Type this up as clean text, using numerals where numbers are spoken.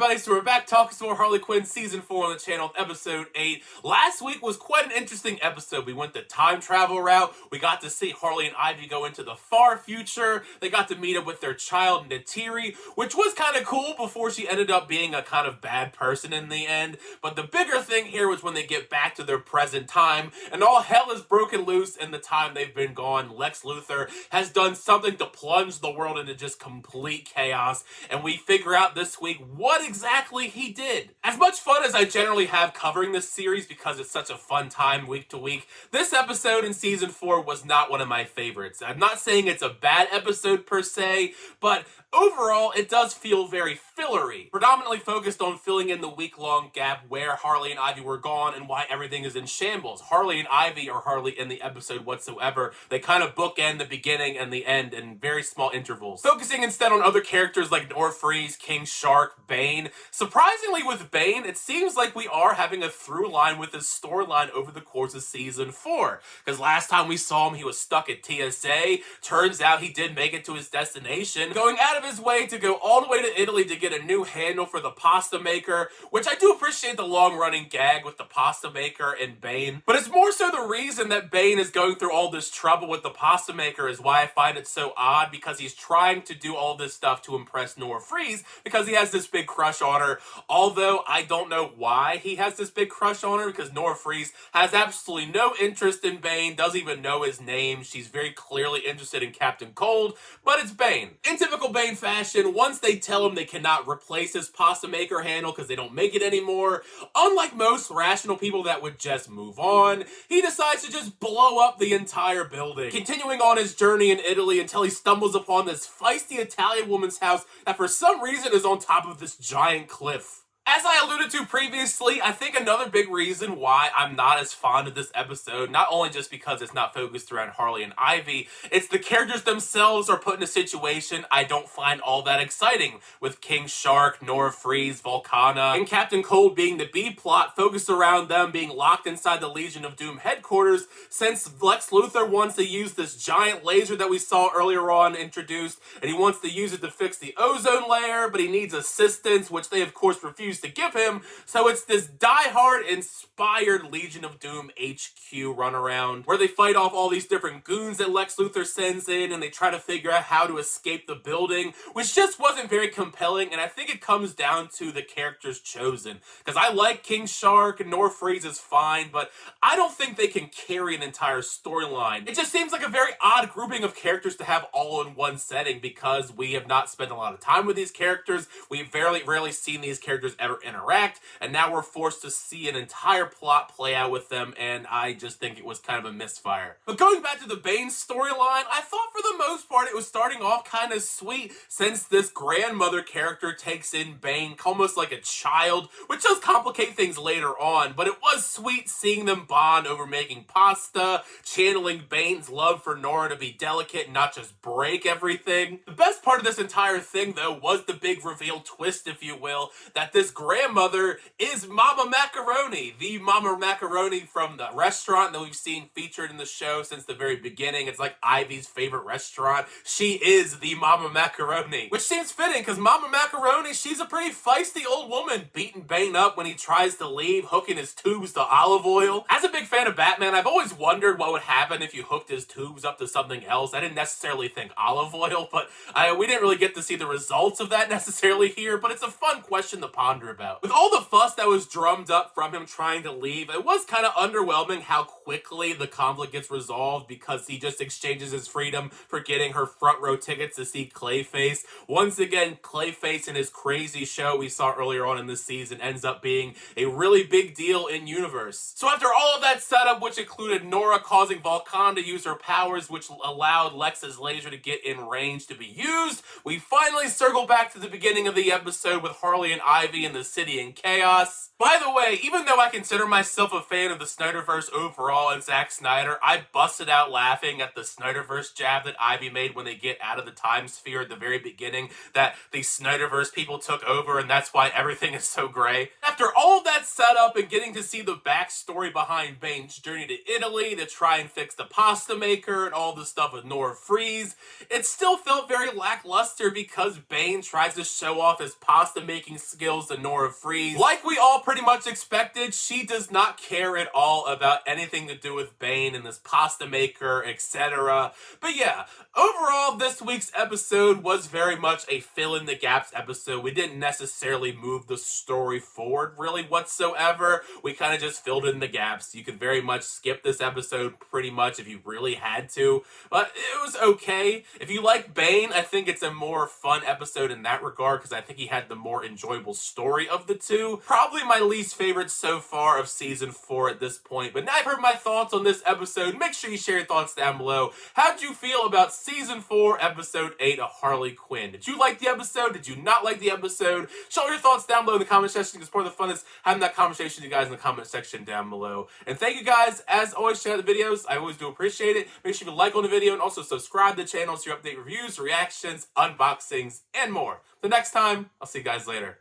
everybody, so we're back talking some more Harley Quinn Season 4 on the channel, Episode 8. Last week was quite an interesting episode. We went the time travel route. We got to see Harley and Ivy go into the far future. They got to meet up with their child, Neytiri, which was kind of cool before she ended up being a kind of bad person in the end. But the bigger thing here was when they get back to their present time, and all hell is broken loose in the time they've been gone. Lex Luthor has done something to plunge the world into just complete chaos, and we figure out this week what exactly he did. As much fun as I generally have covering this series because it's such a fun time week to week, this episode in Season 4 was not one of my favorites. I'm not saying it's a bad episode per se, but overall, it does feel very fillery, predominantly focused on filling in the week-long gap where Harley and Ivy were gone and why everything is in shambles. Harley and Ivy are hardly in the episode whatsoever. They kind of bookend the beginning and the end in very small intervals, focusing instead on other characters like Norfreeze, King Shark, Bane. Surprisingly with Bane, it seems like we are having a through line with his storyline over the course of Season 4, because last time we saw him, he was stuck at TSA. Turns out he did make it to his destination, going out of his way to go all the way to Italy to get a new handle for the pasta maker, which I do appreciate the long-running gag with the pasta maker and Bane. But it's more so the reason that Bane is going through all this trouble with the pasta maker is why I find it so odd, because he's trying to do all this stuff to impress Norfreeze because he has this big crush on her, although I don't know why he has this big crush on her, because Norfreeze has absolutely no interest in Bane, doesn't even know his name. She's very clearly interested in Captain Cold, but it's Bane. In typical Bane fashion, once they tell him they cannot replace his pasta maker handle because they don't make it anymore, unlike most rational people that would just move on, he decides to just blow up the entire building, continuing on his journey in Italy until he stumbles upon this feisty Italian woman's house that for some reason is on top of this giant cliff. As I alluded to previously, I think another big reason why I'm not as fond of this episode, not only just because it's not focused around Harley and Ivy, it's the characters themselves are put in a situation I don't find all that exciting, with King Shark, Norfreeze, Volcana, and Captain Cold being the B-plot focused around them being locked inside the Legion of Doom headquarters, since Lex Luthor wants to use this giant laser that we saw earlier on introduced, and he wants to use it to fix the ozone layer, but he needs assistance, which they of course refuse to give him, so it's this die-hard inspired Legion of Doom HQ runaround where they fight off all these different goons that Lex Luthor sends in, and they try to figure out how to escape the building, which just wasn't very compelling, and I think it comes down to the characters chosen, because I like King Shark and Norfreeze is fine, but I don't think they can carry an entire storyline. It just seems like a very odd grouping of characters to have all in one setting, because we have not spent a lot of time with these characters, we've very rarely seen these characters ever interact, and now we're forced to see an entire plot play out with them, and I just think it was kind of a misfire. But going back to the Bane storyline, I thought for the most part it was starting off kind of sweet, since this grandmother character takes in Bane almost like a child, which does complicate things later on, but it was sweet seeing them bond over making pasta, channeling Bane's love for Nora to be delicate and not just break everything. The best part of this entire thing, though, was the big reveal twist, if you will, that this grandmother is Mama Macaroni, the Mama Macaroni from the restaurant that we've seen featured in the show since the very beginning. It's like Ivy's favorite restaurant. She is the Mama Macaroni, which seems fitting because Mama Macaroni, she's a pretty feisty old woman, beating Bane up when he tries to leave, hooking his tubes to olive oil. As a big fan of Batman, I've always wondered what would happen if you hooked his tubes up to something else. I didn't necessarily think olive oil, but we didn't really get to see the results of that necessarily here, but it's a fun question to ponder about. With all the fuss that was drummed up from him trying to leave, it was kind of underwhelming how quickly the conflict gets resolved, because he just exchanges his freedom for getting her front row tickets to see Clayface. Once again, Clayface and his crazy show we saw earlier on in this season ends up being a really big deal in universe. So after all of that setup, which included Nora causing Volcana to use her powers, which allowed Lex's laser to get in range to be used, we finally circle back to the beginning of the episode with Harley and Ivy and the city in chaos. By the way, even though I consider myself a fan of the Snyderverse overall and Zack Snyder, I busted out laughing at the Snyderverse jab that Ivy made when they get out of the time sphere at the very beginning, that the Snyderverse people took over and that's why everything is so gray. After all of that setup and getting to see the backstory behind Bane's journey to Italy to try and fix the pasta maker and all the stuff with Nora Freeze, it still felt very lackluster because Bane tries to show off his pasta making skills to Nora Freeze. Like we all pretty much expected, she does not care at all about anything to do with Bane and this pasta maker, etc. But yeah, overall, this week's episode was very much a fill-in-the-gaps episode. We didn't necessarily move the story forward really whatsoever. We kind of just filled in the gaps. You could very much skip this episode pretty much if you really had to, but it was okay. If you like Bane, I think it's a more fun episode in that regard because I think he had the more enjoyable story of the two. Probably my least favorite so far of season 4 at this point, but now I've heard my thoughts on this episode. Make sure you share your thoughts down below. How'd you feel about season 4, episode 8 of Harley Quinn? Did you like the episode? Did you not like the episode? Show your thoughts down below in the comment section because part of the fun is having that conversation with you guys in the comment section down below. And thank you guys, as always, check out the videos. I always do appreciate it. Make sure you like on the video and also subscribe to the channel so you update reviews, reactions, unboxings, and more. The next time, I'll see you guys later.